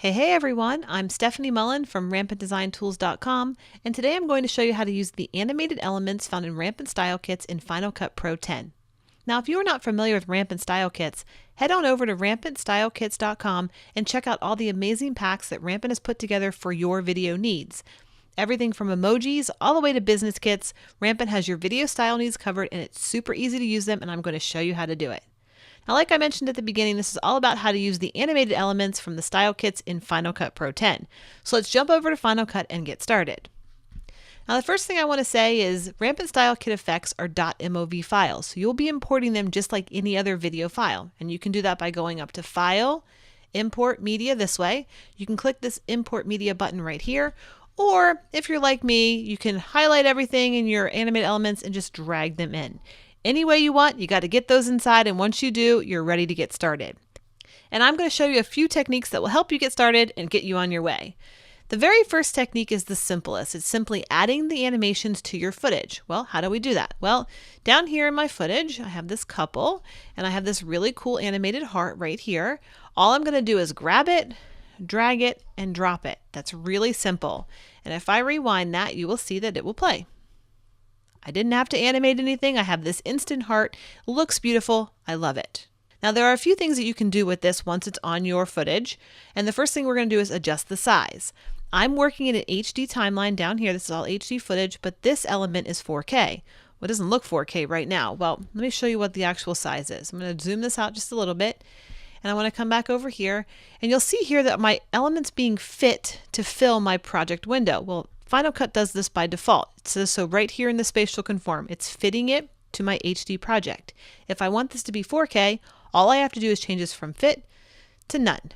Hey everyone, I'm Stefanie Mullen from RampantDesignTools.com, and today I'm going to show you how to use the animated elements found in Rampant Style Kits in Final Cut Pro 10. Now, if you are not familiar with Rampant Style Kits, head on over to RampantStyleKits.com and check out all the amazing packs that Rampant has put together for your video needs. Everything from emojis all the way to business kits, Rampant has your video style needs covered, and it's super easy to use them, and I'm going to show you how to do it. Now, like I mentioned at the beginning, this is all about how to use the animated elements from the style kits in Final Cut Pro 10. So let's jump over to Final Cut and get started. Now, the first thing I want to say is Rampant Style Kit effects are .mov files. So you'll be importing them just like any other video file. And you can do that by going up to File, Import Media this way. You can click this Import Media button right here. Or if you're like me, you can highlight everything in your animated elements and just drag them in. Any way you want, you got to get those inside, and once you do, you're ready to get started. And I'm going to show you a few techniques that will help you get started and get you on your way. The very first technique is the simplest. It's simply adding the animations to your footage. Well, how do we do that? Well, down here in my footage, I have this couple, and I have this really cool animated heart right here. All I'm going to do is grab it, drag it, and drop it. That's really simple. And if I rewind that, you will see that it will play. I didn't have to animate anything. I have this instant heart. It looks beautiful. I love it. Now, there are a few things that you can do with this once it's on your footage. And the first thing we're going to do is adjust the size. I'm working in an HD timeline down here. This is all HD footage, but this element is 4K. Well, it doesn't look 4K right now. Well, let me show you what the actual size is. I'm going to zoom this out just a little bit. And I want to come back over here. And you'll see here that my element's being fit to fill my project window. Well, Final Cut does this by default. It says so right here in the spatial conform. It's fitting it to my HD project. If I want this to be 4K, all I have to do is change this from fit to none.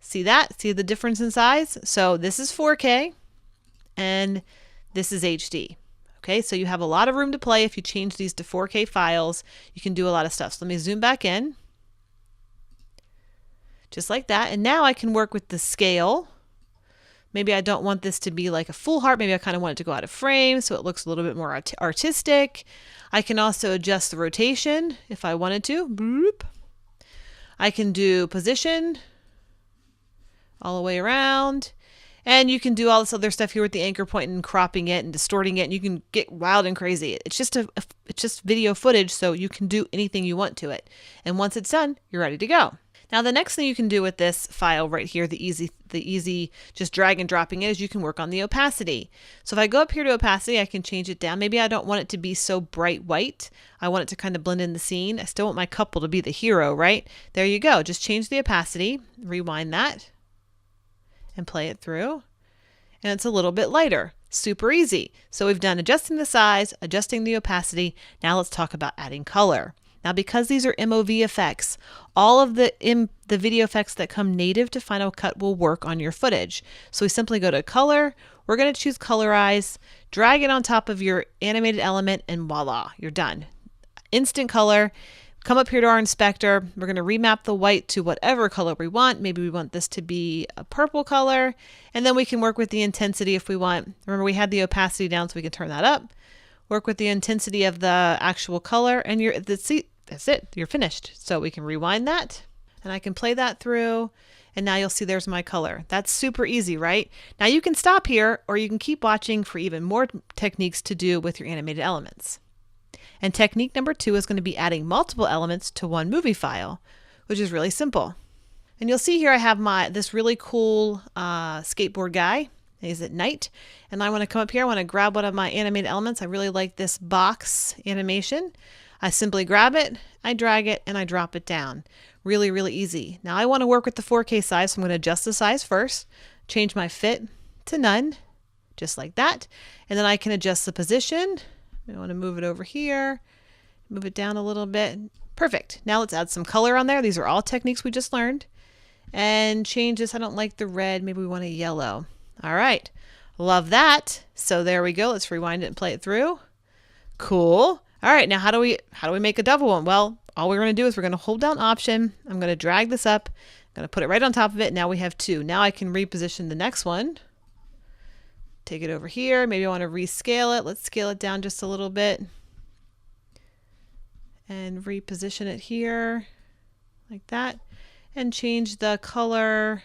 See that? See the difference in size? So this is 4K and this is HD. Okay, so you have a lot of room to play if you change these to 4K files. You can do a lot of stuff. So let me zoom back in. Just like that. And now I can work with the scale. Maybe I don't want this to be like a full heart. Maybe I kind of want it to go out of frame so it looks a little bit more artistic. I can also adjust the rotation if I wanted to. Boop. I can do position all the way around. And you can do all this other stuff here with the anchor point and cropping it and distorting it. And you can get wild and crazy. It's just video footage, so you can do anything you want to it. And once it's done, you're ready to go. Now, the next thing you can do with this file right here, the easy just drag and dropping it, is you can work on the opacity. So if I go up here to opacity, I can change it down. Maybe I don't want it to be so bright white. I want it to kind of blend in the scene. I still want my couple to be the hero, right? There you go. Just change the opacity, rewind that, and play it through. And it's a little bit lighter. Super easy. So we've done adjusting the size, adjusting the opacity. Now let's talk about adding color. Now, because these are MOV effects, all of the video effects that come native to Final Cut will work on your footage. So we simply go to Color. We're going to choose Colorize, drag it on top of your animated element, and voila, you're done. Instant color. Come up here to our inspector. We're going to remap the white to whatever color we want. Maybe we want this to be a purple color. And then we can work with the intensity if we want. Remember, we had the opacity down, so we can turn that up. Work with the intensity of the actual color, and that's it. You're finished. So we can rewind that, and I can play that through, and now you'll see there's my color. That's super easy, right? Now you can stop here, or you can keep watching for even more techniques to do with your animated elements. And technique number 2 is going to be adding multiple elements to one movie file, which is really simple. And you'll see here I have this really cool skateboard guy. He's at night, and I want to come up here. I want to grab one of my animated elements. I really like this box animation. I simply grab it, I drag it, and I drop it down. Really, really easy. Now I want to work with the 4K size, so I'm going to adjust the size first, change my fit to none, just like that. And then I can adjust the position. I want to move it over here, move it down a little bit. Perfect. Now let's add some color on there. These are all techniques we just learned. And change this. I don't like the red. Maybe we want a yellow. All right. Love that. So there we go. Let's rewind it and play it through. Cool. All right, now how do we make a double one? Well, all we're going to do is we're going to hold down Option. I'm going to drag this up. I'm going to put it right on top of it. Now we have 2. Now I can reposition the next one. Take it over here. Maybe I want to rescale it. Let's scale it down just a little bit. And reposition it here like that. And change the color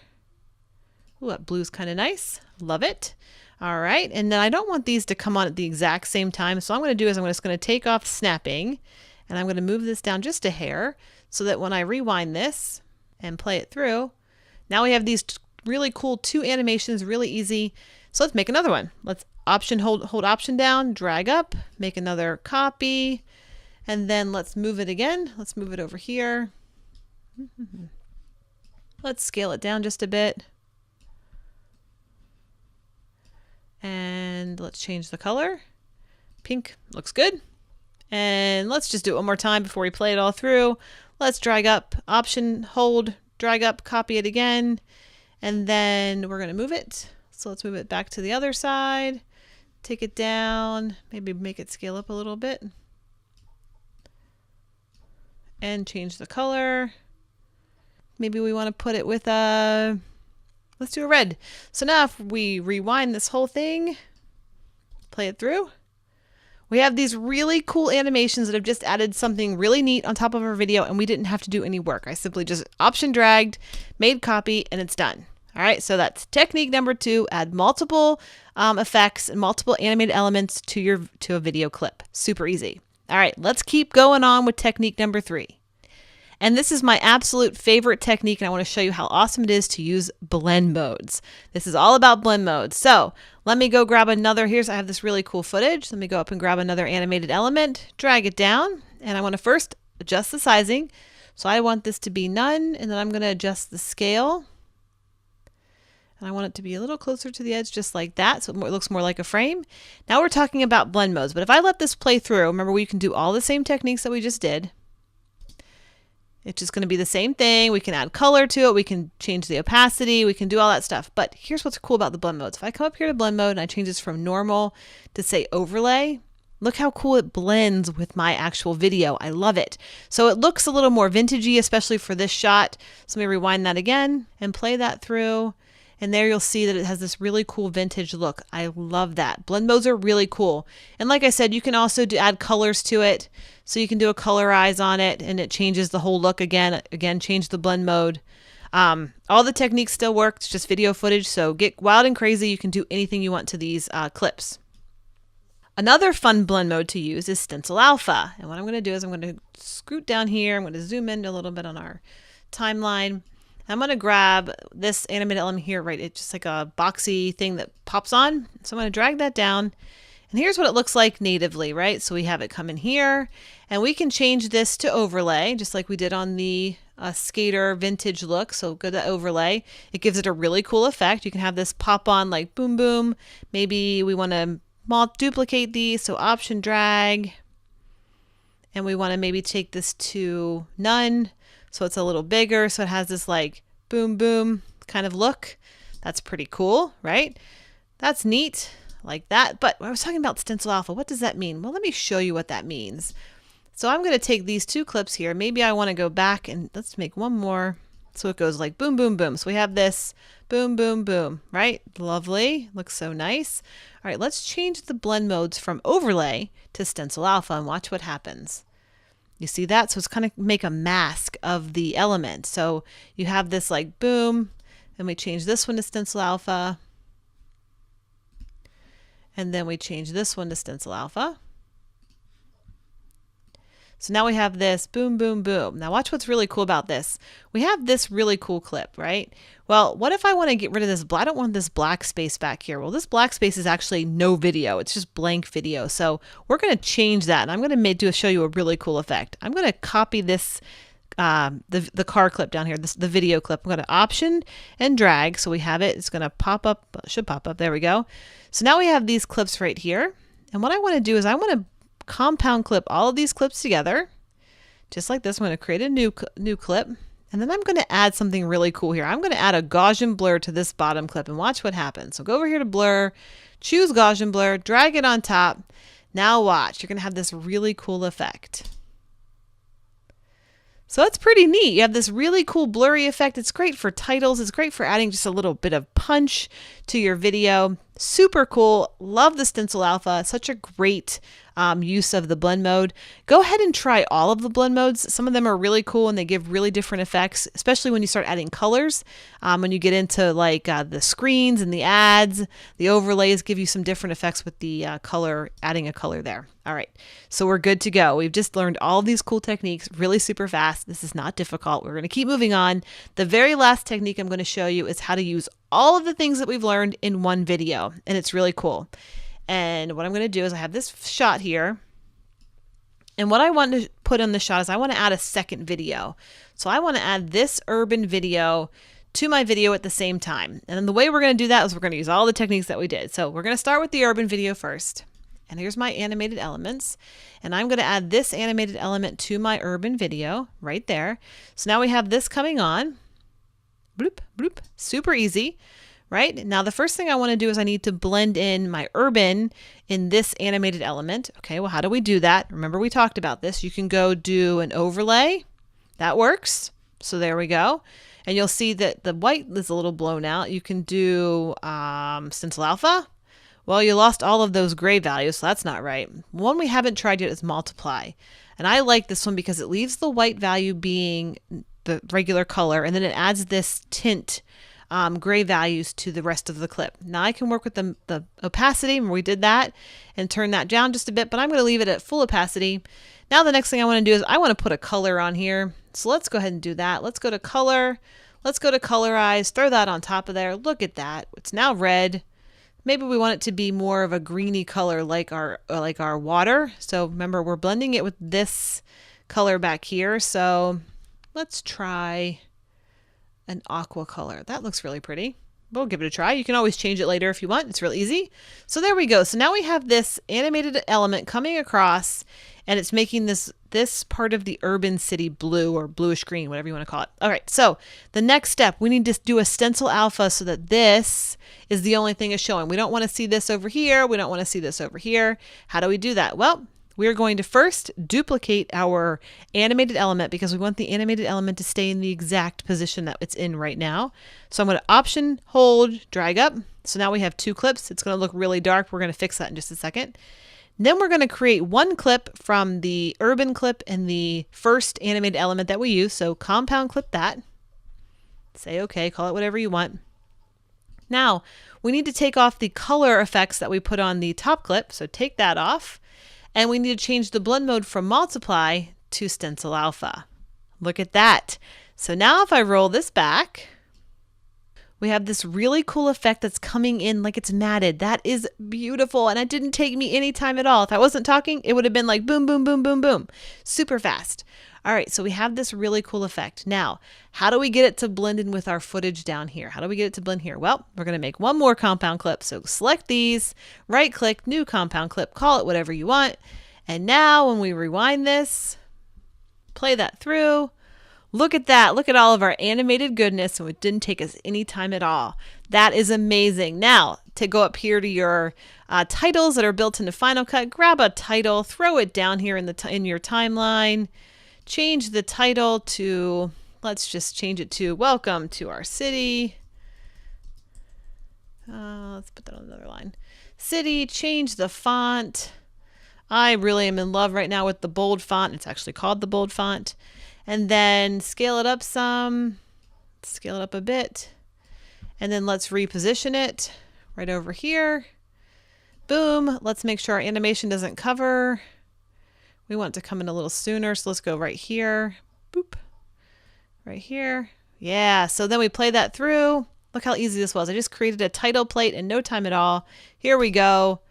Ooh, that blue's kind of nice. Love it. All right, and then I don't want these to come on at the exact same time. So what I'm going to do is I'm just going to take off snapping, and I'm going to move this down just a hair so that when I rewind this and play it through, now we have these really cool 2 animations, really easy. So let's make another one. Let's hold Option down, drag up, make another copy, and then let's move it again. Let's move it over here. Let's scale it down just a bit. And let's change the color. Pink looks good. And let's just do it one more time before we play it all through. Let's drag up, Option, hold, drag up, copy it again. And then we're going to move it. So let's move it back to the other side. Take it down, maybe make it scale up a little bit. And change the color. Maybe we want to put it with a... Let's do a red. So now if we rewind this whole thing, play it through, we have these really cool animations that have just added something really neat on top of our video, and we didn't have to do any work. I simply just Option dragged, made copy, and it's done. All right, so that's technique number 2, add multiple effects and multiple animated elements to a video clip. Super easy. All right, let's keep going on with technique number 3. And this is my absolute favorite technique, and I want to show you how awesome it is to use blend modes. This is all about blend modes. So let me go grab another. I have this really cool footage. Let me go up and grab another animated element, drag it down, and I want to first adjust the sizing. So I want this to be none, and then I'm going to adjust the scale. And I want it to be a little closer to the edge, just like that, so it looks more like a frame. Now we're talking about blend modes, but if I let this play through, remember we can do all the same techniques that we just did. It's just going to be the same thing. We can add color to it. We can change the opacity. We can do all that stuff. But here's what's cool about the blend modes. If I come up here to blend mode and I change this from normal to say overlay, look how cool it blends with my actual video. I love it. So it looks a little more vintagey, especially for this shot. So let me rewind that again and play that through. And there you'll see that it has this really cool vintage look. I love that. Blend modes are really cool. And like I said, you can also add colors to it. So you can do a colorize on it and it changes the whole look again. Again, change the blend mode. All the techniques still work. It's just video footage. So get wild and crazy. You can do anything you want to these clips. Another fun blend mode to use is Stencil Alpha. And what I'm going to do is I'm going to scoot down here. I'm going to zoom in a little bit on our timeline. I'm going to grab this animated element here, right? It's just like a boxy thing that pops on. So I'm going to drag that down. And here's what it looks like natively, right? So we have it come in here. And we can change this to overlay, just like we did on the skater vintage look. So go to overlay. It gives it a really cool effect. You can have this pop on like boom, boom. Maybe we want to duplicate these. So Option drag. And we want to maybe take this to none. So it's a little bigger. So it has this like boom, boom kind of look. That's pretty cool, right? That's neat like that. But I was talking about Stencil Alpha. What does that mean? Well, let me show you what that means. So I'm going to take these 2 clips here. Maybe I want to go back and let's make one more. So it goes like boom, boom, boom. So we have this boom, boom, boom, right? Lovely. Looks so nice. All right, let's change the blend modes from overlay to Stencil Alpha and watch what happens. You see that? So it's kind of make a mask of the element. So you have this like boom, and we change this one to Stencil Alpha. And then we change this one to Stencil Alpha. So now we have this boom, boom, boom. Now watch what's really cool about this. We have this really cool clip, right? Well, what if I want to get rid of this? I don't want this black space back here. Well, this black space is actually no video. It's just blank video. So we're going to change that. And I'm going to show you a really cool effect. I'm going to copy this, the car clip down here, the video clip. I'm going to Option and drag. So we have it. It's going to pop up, should pop up. There we go. So now we have these clips right here. And what I want to do is I want to compound clip all of these clips together, just like this. I'm going to create a new clip, and then I'm going to add something really cool here. I'm going to add a Gaussian blur to this bottom clip and watch what happens. So go over here to blur, choose Gaussian blur, drag it on top. Now watch, you're going to have this really cool effect. So that's pretty neat. You have this really cool blurry effect. It's great for titles. It's great for adding just a little bit of punch to your video. Super cool. Love the stencil alpha. Such a great use of the blend mode. Go ahead and try all of the blend modes. Some of them are really cool and they give really different effects, especially when you start adding colors. When you get into like the screens and the ads, the overlays give you some different effects with the color, adding a color there. All right, so we're good to go. We've just learned all of these cool techniques really super fast. This is not difficult. We're going to keep moving on. The very last technique I'm going to show you is how to use all of the things that we've learned in one video, and it's really cool. And what I'm going to do is I have this shot here, and what I want to put on the shot is I want to add a second video. So I want to add this urban video to my video at the same time. And then the way we're going to do that is we're going to use all the techniques that we did. So we're going to start with the urban video first. And here's my animated elements. And I'm going to add this animated element to my urban video right there. So now we have this coming on. Bloop, bloop. Super easy, right? Now the first thing I want to do is I need to blend in my urban in this animated element. Okay, well, how do we do that? Remember we talked about this. You can go do an overlay. That works. So there we go. And you'll see that the white is a little blown out. You can do stencil alpha. Well, you lost all of those gray values, so that's not right. One we haven't tried yet is multiply. And I like this one because it leaves the white value being the regular color, and then it adds this tint gray values to the rest of the clip. Now I can work with the opacity, where we did that, and turn that down just a bit, but I'm going to leave it at full opacity. Now the next thing I want to do is I want to put a color on here. So let's go ahead and do that. Let's go to color. Let's go to colorize, throw that on top of there. Look at that. It's now red. Maybe we want it to be more of a greeny color like our water. So remember, we're blending it with this color back here. So let's try an aqua color. That looks really pretty. We'll give it a try. You can always change it later if you want. It's real easy. So there we go. So now we have this animated element coming across, and it's making this part of the urban city blue or bluish green, whatever you want to call it. All right, so the next step, we need to do a stencil alpha so that this is the only thing is showing. We don't want to see this over here. We don't want to see this over here. How do we do that? Well, we're going to first duplicate our animated element because we want the animated element to stay in the exact position that it's in right now. So I'm going to Option, hold, drag up. So now we have two clips. It's going to look really dark. We're going to fix that in just a second. Then we're going to create one clip from the urban clip and the first animated element that we use. So compound clip that. Say okay, call it whatever you want. Now we need to take off the color effects that we put on the top clip. So take that off. And we need to change the blend mode from multiply to stencil alpha. Look at that. So now if I roll this back, we have this really cool effect that's coming in like it's matted. That is beautiful. And it didn't take me any time at all. If I wasn't talking, it would have been like boom, boom, boom, boom, boom. Super fast. All right, so we have this really cool effect. Now, how do we get it to blend in with our footage down here? How do we get it to blend here? Well, we're going to make one more compound clip. So select these, right click, new compound clip, call it whatever you want. And now when we rewind this, play that through, look at that. Look at all of our animated goodness. So it didn't take us any time at all. That is amazing. Now, to go up here to your titles that are built into Final Cut, grab a title, throw it down here in your timeline. Change the title to, let's just change it to Welcome to Our City. Let's put that on another line. City, change the font. I really am in love right now with the bold font. It's actually called the bold font. And then scale it up some, scale it up a bit. And then let's reposition it right over here. Boom. Let's make sure our animation doesn't cover. We want it to come in a little sooner, so let's go right here. Boop. Right here. Yeah, so then we play that through. Look how easy this was. I just created a title plate in no time at all. Here we go.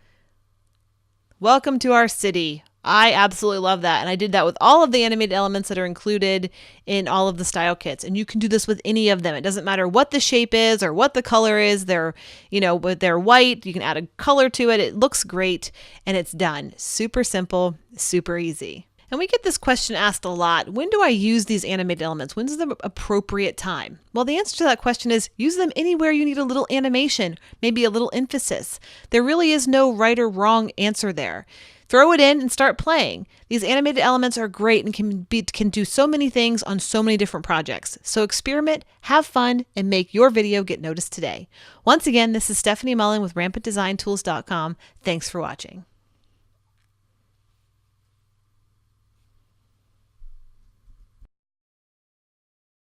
Welcome to our city. I absolutely love that. And I did that with all of the animated elements that are included in all of the style kits. And you can do this with any of them. It doesn't matter what the shape is or what the color is. They're white. You can add a color to it. It looks great and it's done. Super simple, super easy. And we get this question asked a lot. When do I use these animated elements? When's the appropriate time? Well, the answer to that question is use them anywhere you need a little animation, maybe a little emphasis. There really is no right or wrong answer there. Throw it in and start playing. These animated elements are great and can do so many things on so many different projects. So experiment, have fun, and make your video get noticed today. Once again, this is Stefanie Mullen with RampantDesignTools.com. Thanks for watching.